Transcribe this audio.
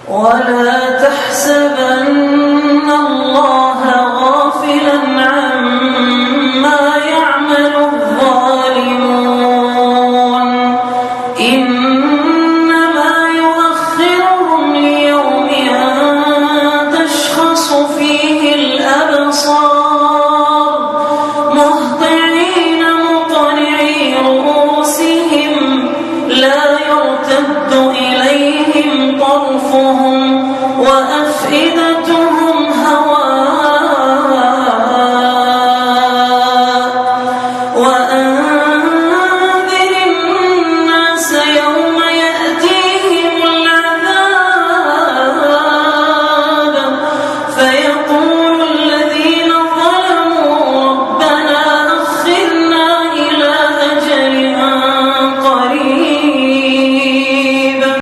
ولا تحسبن الله غافلا عما يعمل الظالمون إنما يؤخرهم ليوم تشخص فيه الأبصار مهطعين مقنعي رؤوسهم لا يرتد إليهم طرفهم وأفئدتهم